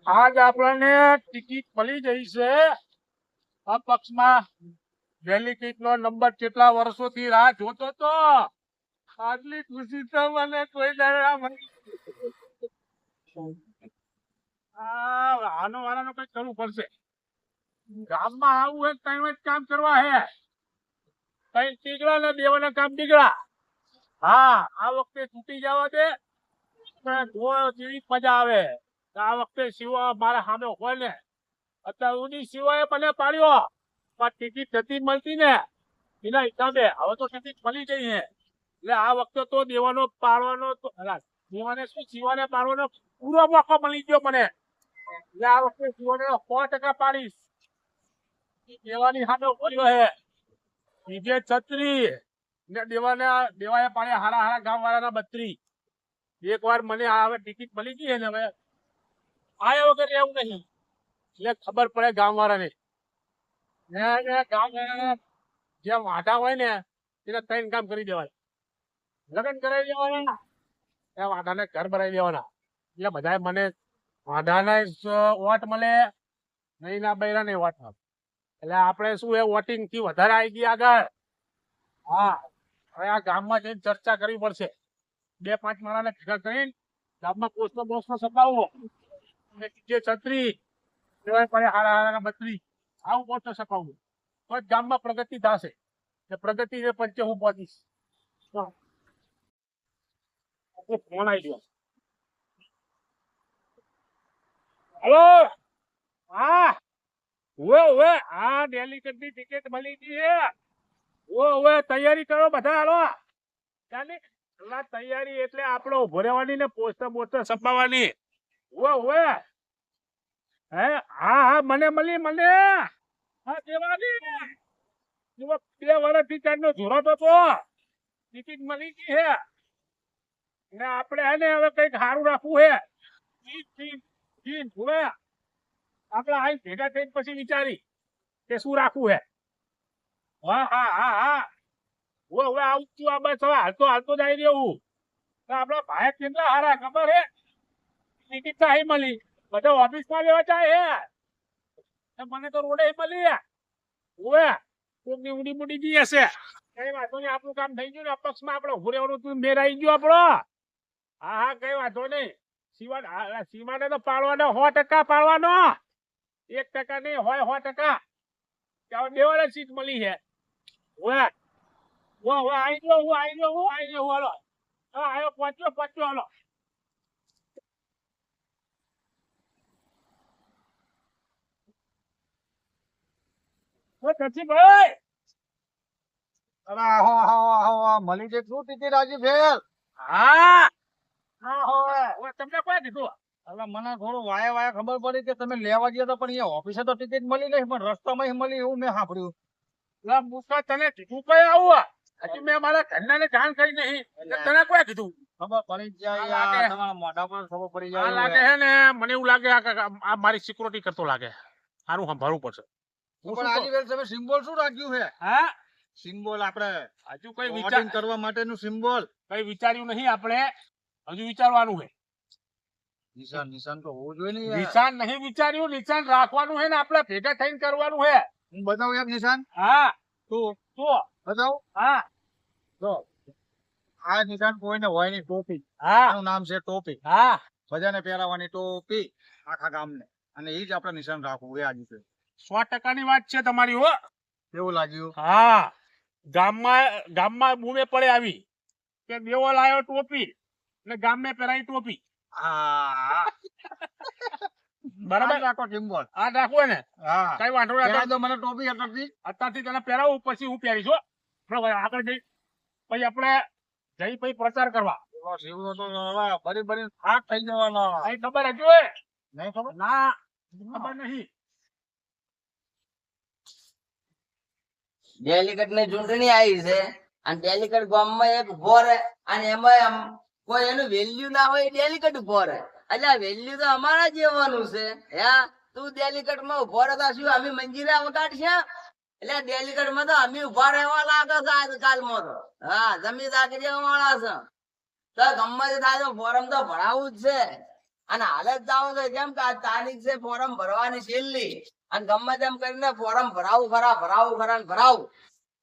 આજ આપણને ટિકિટ મળી જઈ છે આ પક્ષમાં. ડેલિકેટ નો નંબર કેટલા વર્ષોથી રાહ જોતો તો. આટલી ખુશી તો મને કોઈ દાડા મળી. આનો વાળાનો કઈ કરવું પડશે. ગામમાં આવું એક ટાઈમ જ કામ કરવા હે. કઈ ટીકડા ને દેવાના કામ ટીકડા. હા, આ વખતે છૂટી જવા દે. જો જેવી મજા આવે. આ વખતે શિવા મારા સામે હોય ને. અત્યાર સુધી શિવાએ મને પાડ્યો. પણ ટિકિટ નથી મળતી ને એના હિસાબે હવે તો ટિકિટ મળી ગઈ છે. એટલે આ વખતે તો દેવાનો પાડવાનો દેવાને શું શિવાને પાડવાનો પૂરો મોકો મળી ગયો મને. એટલે આ વખતે શિવાને 100% પાડીશ. દેવાની સામે બોલ્યો હે બીજે છત્રી ને દેવાએ પાડ્યા હારા હારા ગામ વાળાના 32. એક વાર મને હવે ટિકિટ મળી ગઈ ને હવે આયા વગર એવું નહીં. એટલે ખબર પડે ગામ વાળાને. ગામ વાળાને જે વાંઢા હોય ને એને 3 કામ કરી દેવાય. લગ્ન કરાવી દેવાના, એ વાંઢાને ઘર બનાવી દેવાના. એટલે બધા મને વાંઢાને વોટ મળે નહીં, ના બૈરા ને વોટ મળે. એટલે આપણે શું એ વોટિંગ થી વધારે આવી ગયા આગળ. હા, હવે આ ગામમાં જઈને ચર્ચા કરવી પડશે. 2-5 માણસને ભેગા કરીને ગામમાં પોસ્ટો બોસ્ટો છપાવવો. જે છત્રી હારા હારા 32 આવું પોસ્ટો છપાવવું તો જ ગામમાં પ્રગતિ થશે. પ્રગતિ ને પંચે હું પહોંચીશ. ફોન આવી ગયો. હલો, હા ઓવે હા, ડેલિકેટ ની ટિકિટ મળી ગઈ છે. ઓવે તૈયારી કરો બધા. હાલો તૈયારી એટલે આપણે ઉભો રહેવાની ને પોસ્ટર બોસ્ટર છપાવવાની. ઓવે હે હા હા, મને મળી મને. હા દેવાની 2 વર્ષથી ચાર નો જોરાતો તો ટિકિટ મળી ગઈ છે. ને આપણે હે ને હવે કઈક સારું રાખવું હે. આપણે આ ભેગા થઈને પછી વિચારી કે શું રાખવું હે. હા હા હા હા, હવે આવું છું. આ બસ હવે હાલતો જાય રહેવું. આપડા ભાઈ કેટલા સારા ખબર હે. ટિકિટ તો અહીં મળી, બધા ઓફિસ માં લેવા જાય હે. મને તો રોડે મળી. ઓવે કોકની ઊંડી મૂડી ગઈ હશે. કઈ વાંધો નહીં, આપણું કામ થઈ ગયું ને. અપક્ષમાં આપણે ઉભું રહેવાનું મેર આવી ગયો આપણો. હા હા, કઈ વાંધો નહીં. સીમાને તો પાડવાનો 100% પાડવાનો. 1% નહીં હોય 100%. દેવાને સીટ મળી છે. આવી ગયો હાલો. હા આવ્યો, પહોંચ્યો હાલો. ભાઈ અરે આહો આહો આહો મળી જાય શું ટિકિટ આજે ફેર? હા હા, તમને કોઈ કીધું? એટલે મને થોડું વાયા વાયા ખબર પડી કે તમે લેવા ગયા હતા, પણ અહીંયા ઓફિસે તો ટિકિટ મળી નહીં, પણ રસ્તામાં મળી એવું મેં સાંભળ્યું. મુકા તને કીધું કઈ આવું? હજી મેં મારા ઘરનાને જાણ કરી નહીં. તને કોઈ કીધું? ખબર પડી જાય યાર, તમારા મોઢા પર ખબર પડી જાય. લાગે હે ને, મને એવું લાગે આ મારી સિક્યુરિટી કરતો લાગે. સારું સંભાળવું પડશે. પણ આજે વેલ તમે સિમ્બોલ શું રાખ્યું છે? હા, સિમ્બોલ આપણે હજુ કઈ વિચાર કરવા માટેનું સિમ્બોલ કઈ વિચાર્યું નહીં. આપણે હજુ વિચારવાનું છે. નિશાન તો હોવું જોઈએ ને. નિશાન નહીં વિચાર્યું, નિશાન રાખવાનું છે ને. આપણે ભેગા થઈને કરવાનું છે. હું બતાવું એક નિશાન. હા તું બતાવ. હા જો આ નિશાન કોઈને હોય નહીં. ટોપી, હા આનું નામ છે ટોપી. હા, બધાને પહેરાવાની ટોપી આખા ગામને, અને એ જ આપણે નિશાન રાખવું એ આજે. 100% ની વાત છે તમારી. હો કેવું લાગ્યું? હા, ગામમાં બૂમે પડે આવી કે દેવો લાયો ટોપી ને ગામમાં પહેરાઈ ટોપી. હા બરાબર રાખો સિમ્બોલ. આ રાખવો ને. હા કઈ વાંધો નહીં. મને ટોપી અત્યારથી તને પહેરાવું, પછી હું પહેરીશ. હો આગળ જઈ પછી આપણે પછી પ્રચાર કરવા. શિવનો તો બરી બરી થાક થઈ જવાનો. કઈ ખબર હજુ નહીં ખબર? ના ખબર નહીં. ડેલિકેટ ની ચૂંટણી આવી છે અને ડેલિકેટ ગામમાં એક ઉભો રહે અને એમાં કોઈ એનું વેલ્યુ ના હોય, ડેલિકેટ ઉભો રહે. એટલે વેલ્યુ તો અમારા જેવાનું છે. હે તું ડેલિકેટ માં ઉભો રહેતા શું અમે મંજીરે વગાડશે? એટલે ડેલિકેટ માં તો અમે ઉભા રહેવા લાગે છે આજકાલમાં તો. હા, જમી તાકી જેવા માણસ છે તો ગમે તે થાય તો ફોરમ તો ભરાવું જ છે. અને હાલ જ જાવ છો કેમ કે આ તારીખ છે ફોરમ ભરવાની છેલ્લી અને ગમે તેમ કરીને ફોરમ ભરાવું ખરા ને ભરાવું.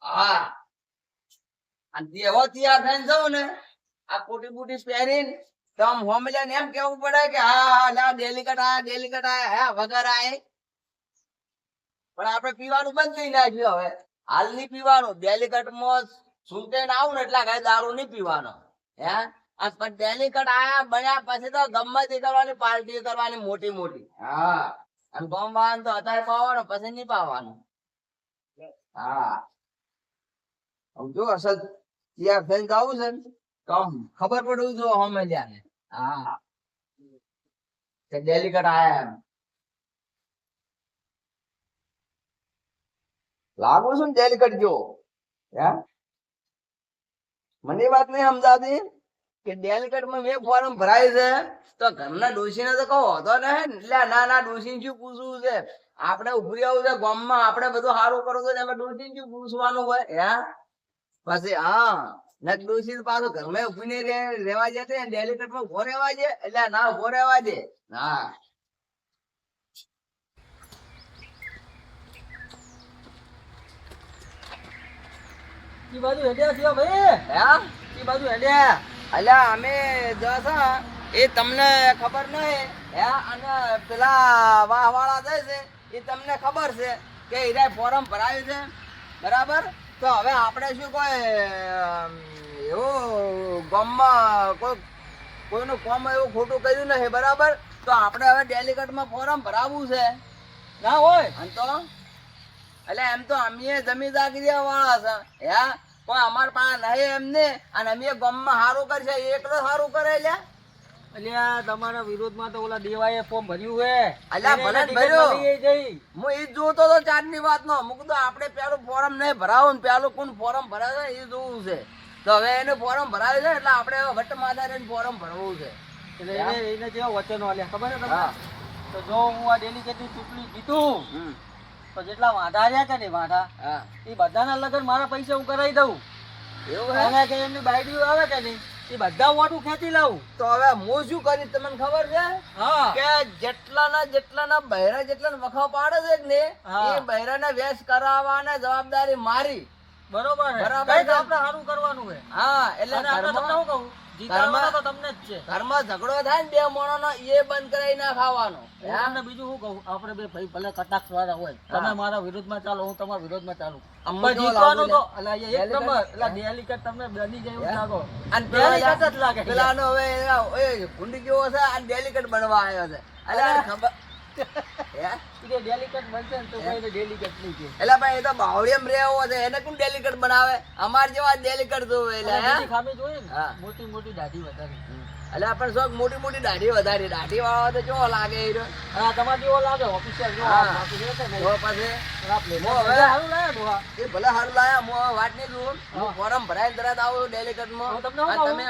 હા અને જેવો તૈયાર થઈને જવું ને આ કોટી બુટી પહેરીને તો આમ હોમલ્યાને એમ કેવું પડે કે હા લા ડેલિકેટ આયા હે વગર આય. પણ આપણે પીવાનું બંધ કરી નાખ્યું હવે. હાલ નહીં પીવાનું. ડેલિકેટમાં સૂંઘીને આવું ને એટલે કઈ દારૂ નહીં પીવાનો. હે આ પણ ડેલિકેટ આયા બન્યા પછી તો ગમે તે કરવાની પાર્ટી કરવાની મોટી મોટી. હા અને ગમ વાહન તો અત્યારે પાવાનો પછી નહીં પાવાનું. હા જો અસલ તૈયાર થઈને આવું છે ને તો આમ ખબર પડવું જો હોમલ્યાને. હા કે ડેલિકેટ આયા એમ. લાગુ છું ને ડેલિકેટ જો. હે મને એ વાત નહીં સમજાતી કે ડેલિકેટમાં મેં ફોર્મ ભરાય છે તો ઘરના ડોશીને તો કહો હતો ને એટલે ના ડોશીને શું પૂછવું છે. આપણે ઉભરી આવું છે ગામમાં આપણે બધું સારું કરવું છે એમાં ડોશીને શું પૂછવાનું હોય. હે પછી હા નક ડોશી પાછું ઘરમાં ઉભી નહીં રેવા જશે ડેલિકેટમાં ઉભો રહેવા દે એટલે ના ઉભો રહેવા દે. હા ઈ બાજુ હેડ્યા થયો ભાઈ. હે ઈ બાજુ હેડ્યા. અલ્યા અમે જશા એ તમને ખબર નહીં. હે અને પેલા વાહ વાળા જાય છે એ તમને ખબર છે કે હીરા ફોરમ ભરાયું છે બરાબર. તો હવે આપણે શું કોઈ એવું ગામમાં કોઈનું કામ એવું ખોટું કર્યું નહીં બરાબર. તો આપણે હવે ડેલિકેટમાં ફોરમ ભરાવવું છે ના હોય અને તો એટલે એમ તો અમે જમીનદારી વાળા છે. હે કોઈ અમાર પાસે નહીં એમને અને અમે ગામમાં સારું કરશે એકલો સારું કરે લ્યા. અલ્યા તમારા વિરોધમાં તો ઓલા દેવાએ ફોર્મ ભર્યું હે. અલ્યા ભલે જ ભર્યો. હું ઈ જ જોતો તો ચારની વાતનો. મુક તો આપણે પેલું ફોરમ નહીં ભરાવું ને પેલું કોણ ફોરમ ભરાવે એ જોવું છે. તો હવે એને ફોરમ ભરાવ્યું છે એટલે આપણે વટ માથા રહીને ફોરમ ભરવું છે. એટલે એને જેવા વચનો આલ્યા ખબર છે તમને. હા. તો જો હું આ ડેલિકેટની ચૂંટણી જીતું હમ. તો જેટલા વાંધા રહ્યા છે ને વાંધા હા એ બધાના લગન મારા પૈસા હું કરાવી દઉં. એવું હે. અને કે એમની બાયડીઓ આવે કે નહીં એ બધા વાટું ખેંચી લાવું. તો હવે હું શું કરીશ તમને ખબર છે હા કે જેટલાના બહેરા જેટલા વખા પાડે છે ને હા. એ બહેરાને વેશ કરાવવાના જવાબદારી મારી. બરોબર હે. બરાબર કંઈક છે. આપણે સારું કરવાનું હે. હા એટલે અને આપણે તમને શું કહું જીતાડવાના તો તમને જ છે. ઘરમાં ઝઘડો થાય ને બે માણસનો એ બંધ કરાવી ના ખાવાનો. હું તમને બીજું શું કહું આપણે બે ભાઈ ભલે કટાક્ષ વાળા હોય તમે મારા વિરોધમાં ચાલો હું તમારા વિરોધમાં ચાલું અમને પણ કેવો જીતવાનું લાગુ તો અલા એક ડેલિકેટ? નંબર એટલે ડેલિકેટ તમને બની જાય એવું લાગો. અને ડેલિકેટ જ લાગે પેલાનો હવે એ ગુંડી કેવો છે આ ડેલિકેટ બનવા આવ્યો છે. અલ્યા ખબર હે કે ડેલિકેટ બનશે ને તો કોઈ ડેલિકેટ નહીં કે એટલે ભાઈ એ તો બાવળિયમ રહેવો છે એને કોણ ડેલિકેટ બનાવે. અમાર જેવા ડેલિકેટ જોવે એટલે હે બીજી ખામી જોઈએ ને હા. મોટી મોટી દાઢી વધારે એટલે આપણે શોખ મોટી મોટી દાઢી વધારી દાઢી વાળો તો કેવો લાગે એ રહ્યો. હા તમારે જેવો લાગે ઓફિસિયલ જો હા. બાકી રહેશે ને તો પછી આપણે હું હવે સારું લાગે ડોહા. એ ભલે હારું લાયા હું હવે વાત નહીં જોઉં. હું હા. ફોરમ ભરાઈને તરત આવું ડેલિકેટમાં. હું તમને શું અને કહું? તમે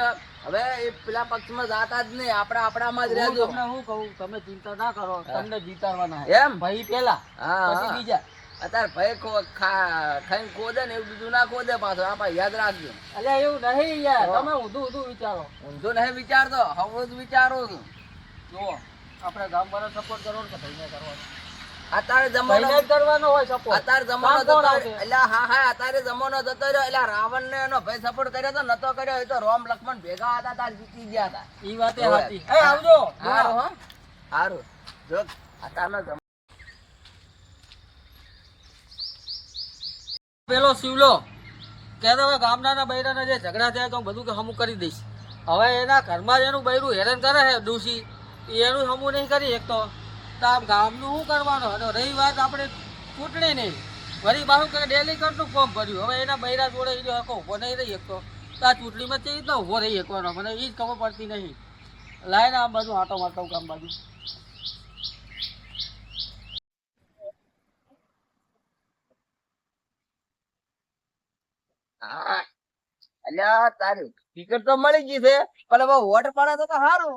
હવે એ પેલા પક્ષમાં જાતા જ નહીં આપણે આપણામાં જ હું રહેજો. તમને શું કહું તમે ચિંતા ના કરો તમને જીતાડવાના હે. એમ ભાઈ પેલા હા, પછી હા. બીજા અત્યારે ભાઈ ખાઈને ખોદે ને એવું બીજું ના ખોદે પાછો આપણે યાદ રાખજો. અલ્યા એવું નહીં યાર હા. તમે ઊંધું વિચારો. ઊંધો નહીં વિચારતો હવે જ વિચારું છું. જુઓ આપણે ગામ વાળા સપોર્ટ કરો ને કે ભાઈને કરવાનો અત્યારે જમાનો ભાઈને જ કરવાનો હોય સપોર્ટ. અત્યારે જમાનો કામ જતો કોણ રહ્યો. આવશે? એટલે હા અત્યારે જમાનો જતો રહ્યો એટલે રાવણ ને એનો ભાઈ સપોર્ટ કર્યો તો નતો કર્યો એ તો રામ લક્ષ્મણ ભેગા હતા તાર જીતી ગયા હતા. ઈ વાતે હવે. સાચી. એ આવજો હારું હો હારું જો અત્યારનો જમાનો પેલો શિવલો કહેતો હવે ગામડાના બૈરાના જે ઝઘડા થયા તો હું બધું કે હમું કરી દઈશ. હવે એના ઘરમાં જ એનું બૈરું હેરાન કરે છે ડોશી એનું હમું નહીં કરી શકતો તો આ ગામનું શું કરવાનું. અને રહી વાત આપણે ચૂંટણી નહીં વળી પાછું કે ડેલિકેટનું ફોર્મ ભર્યું હવે એના બૈરા જોડે એ હકો ઊભો નહીં રહી શકતો તો આ ચૂંટણીમાં કેવી રીતના ઊભો રહી શકવાનો મને એ જ ખબર પડતી નહીં. લાઈને આમ બાજુ આટો મારતા હું ગામ બાજુ. હા અલ્યા તારી ટિકિટ તો મળી ગઈ છે પણ હવે વોટ પડે તો સારું.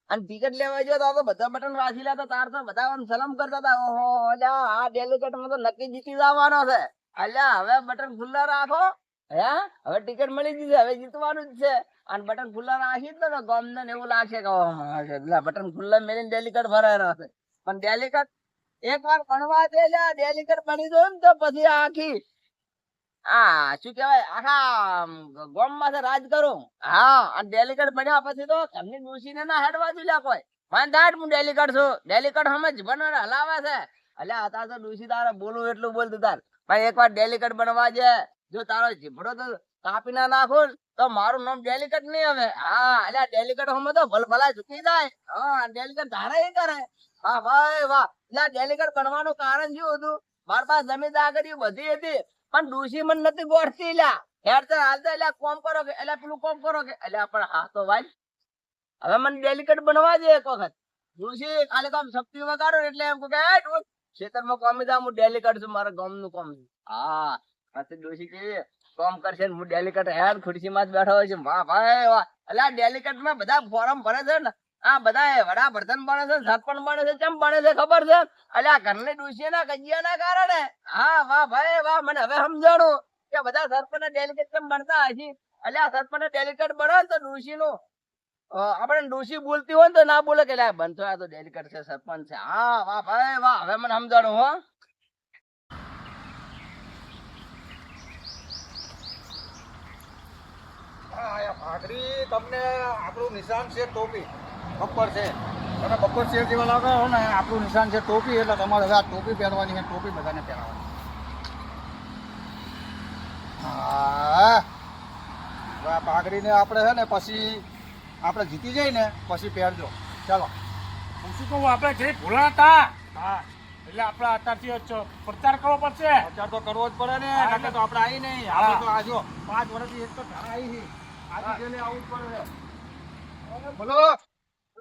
અને ટિકિટ લેવા ગયો તો આ તો બધા બટન વાંચી લે તો તાર તો બધા આમ સલામ કરતા હતા ઓહો અલ્યા આ ડેલિકેટમાં તો નક્કી જીતી જવાનો છે. અલ્યા હવે બટન ખુલ્લા રાખો હે હવે ટિકિટ મળી ગઈ છે, હવે જીતવાનું જ છે. અને બટન ખુલ્લા રાખી દો ને ગમને ને એવું લાગશે કે ઓહો, બટન ખુલ્લા મેળીને ડેલિકેટ ભરાયેલો હશે. પણ ડેલિકેટ એક વાર ભણવા દે ડેલિકેટ બની દો ને તો પછી આખી શું કેવાય આખા ગામમાં છે રાજ કરું. હા અને ડેલિકેટ બન્યા પછી તો ઘરની ડોશીને ના હેડવા દીધા કોઈ. મને દાટ હું ડેલિકેટ છું, ડેલિકેટ સમજ બનવાને હલાવે છે. અલ્યા હતા તો ડોશી તારે બોલું એટલું બોલતું તાર ભાઈ એકવાર ડેલિકેટ બનવા છે. જો તારો જીભડો તો કાપી ના નાખું ને તો મારું નામ ડેલિકેટ નહીં હવે. હા અલ્યા ડેલિકેટ હમે તો ભલભલા ઝૂકી જાય. હા ડેલિકેટ ધારે એ કરે. હા ભાઈ વાહ. એટલે ડેલિકેટ બનવાનું કારણ શું હતું? મારી પાસે જમીન દાગડી બધી હતી પણ ડોશી મને નથી ગોઠતી. લ્યા હેડતા હાલતા એટલે કોમ કરો કે એટલે પેલું કોમ કરો કે એટલે પણ હા તો ભાઈ હવે મને ડેલિકેટ બનવા દે એક વખત. ડોશી ખાલી કામ શક્તિ વગાડો એટલે એમ કહે ખેતરમાં કોમી જા હું ડેલિકેટ છું, મારા ગામનું કામ છે. હા પછી ડોશી કેવી કામ કરશે ને હું ડેલિકેટ હેડ ખુરશીમાં જ બેઠો હોય છે. વાહ ભાઈ વાહ. એટલે ડેલિકેટ માં બધા ફોરમ ભરે છે ને આ બધા વડાપ્રધાન બને છે, સરપંચ બને છે, કેમ બને છે ખબર છે? અલ્યા ઘરની ડોશી ના કજિયા ના કારણે. હા વાહ ભાઈ વાહ. મને હવે સમજાણું કે બધા સરપંચ ડેલિકેટ કેમ બનતા હશે. અલ્યા સરપંચ ડેલિકેટ બને તો ડોશી નું આપણે ડોશી બોલતી હોય ને તો ના બોલે કે બનતો આ તો ડેલિકેટ છે, સરપંચ છે. હા વાહ ભાઈ વાહ. હવે મને સમજાણું હો. ભાખરી તમને આપણું નિશાન છે ટોપી, બપોર છે. તમે બપોર શેર જેવા લાગો હો ને આપણું નિશાન છે ટોપી, એટલે તમારે હવે આ ટોપી પહેરવાની છે, ટોપી બધાને પહેરાવવાની. હા હવે આ ભાખરીને આપણે છે ને પછી આપણે જીતી જઈએ ને પછી પહેરજો. ચાલો હું શું કહું આપણે જે ભૂલા હતા હા એટલે આપણે અત્યારથી જ પ્રચાર કરવો પડશે. પ્રચાર તો કરવો જ પડે ને, હા, કારણ કે તો આપણે આવી નહીં. હા. આપણે તો આજો 5 વર્ષથી એક તો ધારા આવી છે. આજે જેને આવું જ પડે. બોલો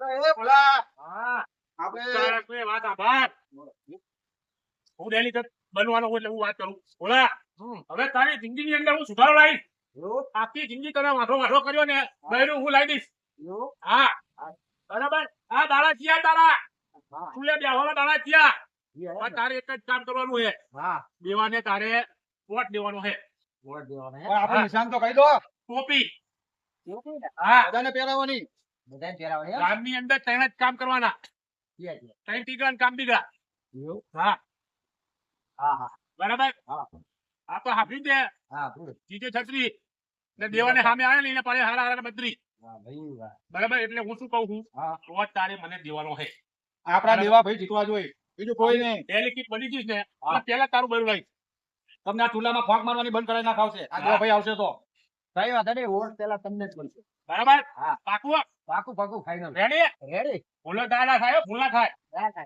એ ભોલા હા આપણે તારે વાત આભાર. હું ડેલિકેટ બનવાનો છું એટલે હું વાત કરું. ભોલા હવે તારી જિંદગીની અંદર હું સુધારો લાવીશ. આખી જિંદગી તને વાંધો કર્યો ને બહેરું હું લાવી દઈશ. હા બરાબર. આ દાડા થયા તારા તુલે બેહવાના દાડા થયા. પણ તારે એક જ કામ કરવાનું છે. દેવાને તારે વોટ દેવાનો છે. આપણું નિશાન તો કહી દો. ટોપી. હા બધાને પહેરાવવાની. બધાને પહેરાવવાની એમ? ગામની અંદર ત્રણ જ કામ કરવાના. ત્રણ ટીકડા ને કામ બીગડા. હા હા હા બરાબર. હા આ તો હાફી દે હા પૂરું. જીતે છત્રી ને દેવાને સામે આવે ને એને પાડે હારા હારા બત્રી. વાહ ભાઈ વાહ. બરાબર એટલે હું શું કહું છું હા. વોટ તારે મને દેવાનો છે. આપણા દેવા ભાઈ જીતવા જોઈએ, બીજું કોઈ નહીં. ડેલિકેટ બની જઈશ ને એટલે પહેલા તારું બરું લઈશ. તમને આ ચૂલામાં ફોક મારવાની બંધ કરાવી નાખાવશે આ દેવા ભાઈ આવશે તો. કઈ વાંધો નહીં, વોટ પેલા તમને જ મળશે. બરાબર. હા. પાકું પાકું પાકું ફાઈનલ. રેડી. રેડી? ભૂલો દાડા થાય ભૂલ ના થાય.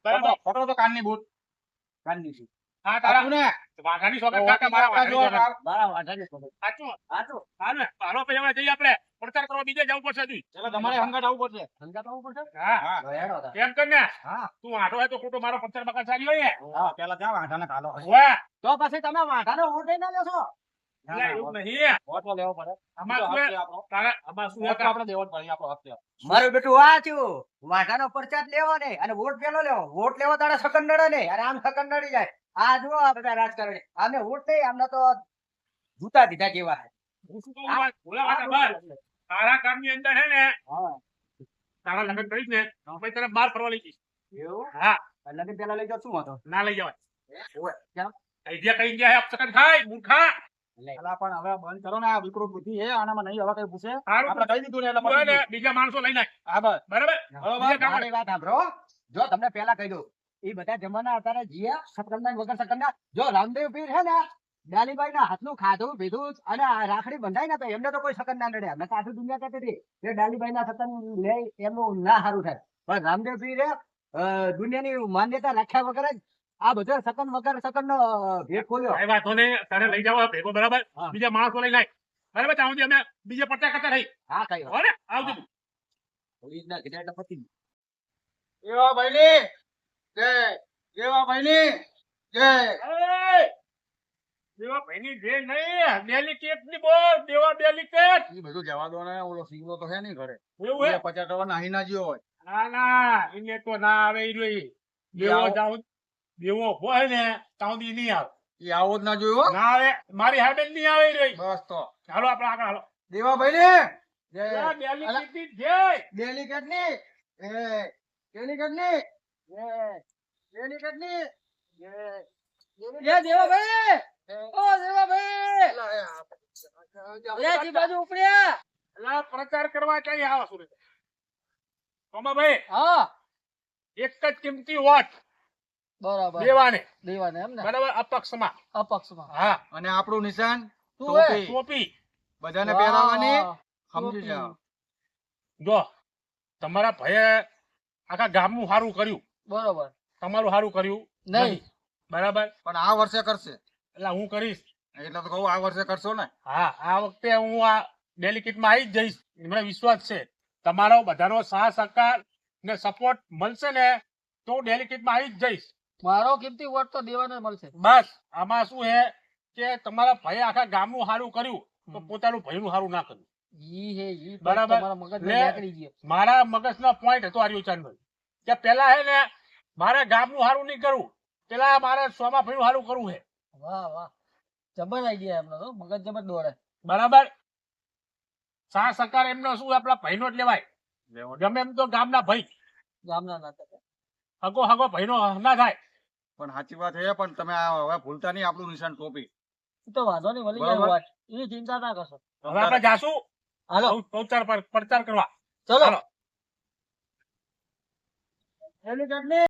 બરાબર. પકડો તો કાનની બૂટ. કાલની છે. હા તારા સાચું ને? વાઘાની સોગંદ કાકા મારા વાઘાની સોગંદ. મારા વાંઢાની ખબર. સાચું. સાચું. હા ને હાલો પછી હવે જઈએ આપણે પ્રચાર કરવા બીજે જવું પડશે હજુ. એટલે તમારે હંગાટ આવવું પડશે. સંગાત આવવું પડશે? હા હા હેડો તાર. એમ કર ને હા તું આટો હોય તો ખોટો મારો પ્રચાર બકાર સારી હોય ને. હા પેલા ત્યાં વાંઢાને કાઢો. વાહ તો પછી તમે વાંઢાનો વોટ લઈને લેશો? એટલે એવું નહીં. વોટ તો લેવો પડે. આમાં શું હક હે? છે આપણો. તારા આમાં શું વોટ તો હે? આપણે દેવો જ પડે, આપણો હક છે. મારું બેટું આ થયું, વાંઢાનો પ્રચાર લેવો ને અને વોટ પેલો લેવો. વોટ લેવો તારે સકન નડે ને અને આમ સકન નડી જાય. આ જુઓ આ બધા રાજકારણી આમને વોટ નહીં, આમને તો જૂતા દીધા જેવા છે. હું શું કહું વાત ભોલા વાત આભાર. તારા કામની અંદર હે ને હા તારા લગ્ન કરીશ ને પછી તને બહાર ફરવા લઈ જઈશ. એવું? હા લગન પેલા લઈ જાઓ શું વાંધો? ના લઈ જવાય. કેમ? આઈડિયા કઈ ગયા હે અપસકન ખાય મૂર્ખા. પેલા પણ હવે બંધ કરો ને આ વિકૃત બુદ્ધિ છે, આનામાં નહીં હવે કઈ પૂછે. સારું આપણે કહી દીધું ને એટલે તું હે પતી ને ગયું. બીજા માણસો લઈ નાખ. હા બસ. બરાબર. બીજા કામ મારી વાત સાંભળો. જો તમને પેલા કહી દઉં, એ બધા જમાના અત્યારે જીયા સકંદા વગર સકંદા. જો રામદેવ પીર છે ને ડાલીબાઈ ના હાથનું ખાધું પીધું અને આ રાખડી બંધાય ને તો એમને તો કોઈ સકન ના નડે. અમે તો આખી દુનિયા કહેતી હતી કે ડાલીબાઈ ના સકન લે એમનું ના સારું થાય, પણ રામદેવ પીરે દુનિયાની માન્યતા રાખ્યા વગર જ આ બધા સકન વગર સકન નો ભેદ ખોલ્યો. કઈ વાંધો નહીં. તારે લઈ જાવ ભેગો બરાબર. હા. બીજા માણસો લઈ નાખ. બરાબર ત્યાં સુધી અમે બીજે પટ્ટા કરતા રહી. હા કઈ વાત. હો ને આવજો. પોલીસના કીધા એટલે પતી ગયું. એવા ભાઈની જય. એવા ભાઈની જય. એ! દેવા ભાઈની જે નહીં ડેલિકેટ ની બોલ દેવા ડેલિકેટ. ઈ બધું જવા દો ને, ઓલો સિંગલો તો છે નહીં ઘરે. એવું હે? 50 નાહી ના જ્યો હોય. ના ના એને તો ના આવે ઈ રહ્યો ઈ. દેવો આવો. જાઉં દેવો હોય ને ત્યાં સુધી નહીં આવે. એ આવો જ ના જોયો હો. ના આવે મારી હાડે નહીં આવે ઈ રહી. બસ તો હાલો આપણે આગળ હાલો દેવાભાઈ ને આ ડેલિકેટની જય ડેલિકેટ ની ડેલિકેટ ની ડેલિકેટ ની એ દેવાભાઈ ઓ દેવાભાઈ લે જી બાજુ ઉપડ્યા એટલે પ્રચાર કરવા ક્યાં આવો સુરેશ કોમાભાઈ હા એક જ કિંમતી વોટ બરાબર દેવાને દેવાને એમ ને બરાબર અપક્ષમાં અપક્ષમાં હા અને આપણું નિશાન શું ટોપી ટોપી બધાને પહેરાવાની વાહ, સમજી ટોપી. જાઓ જો તમારા ભાઈએ આખા ગામનું સારું કર્યું બરોબર તમારું સારું કર્યું નહીં. બરાબર પણ આ વર્ષે કરશે એટલે હું કરીશ એટલે તો કહું આ વર્ષે કરશો ને હા આ વખતે હું આ ડેલિકેટમાં આવી જ જઈશ મને વિશ્વાસ છે તમારો બધાનો સાથ સહકાર ને સપોર્ટ મળશે ને તો હું ડેલિકેટમાં આવી જ જઈશ મારો કિંમતી વોટ તો દેવાને મળશે બસ આમાં શું છે કે તમારા ભાઈએ આખા ગામનું સારું કર્યું તો પોતાનું ભાઈનું સારું ના કર્યું ઈ હે ઈ બરાબર. તમારા મગજમાં લે. નીકળી ગયો મારા મગજનો પોઈન્ટ હતો આર્યુચાનભાઈ કે પેલા હે ને મારે ગામનું સારું નહીં કરવું પેલા મારે સોમા ભાઈનું સારું કરવું છે વાહ વાહ જબર આઈડિયા એમનો તો મગજ જબર દોડે બરાબર સાથ સહકાર એમનો શું આપણા ભાઈનો જ લેવાય ગમે એમ તો ગામના ભાઈ ગામના નાટક હગો હગો ભાઈનો ના થાય પણ સાચી વાત છે પણ તમે આ હવે ભૂલતા નહીં આપણું નિશાન ટોપી ઈ તો વાંધો નહીં મળી જાય બરાબર. વોટ એની ચિંતા ના કરશો હવે આપણે જાશું હાલો પ્રચાર કરવા ચલો હાલો. ડેલિકેટ ને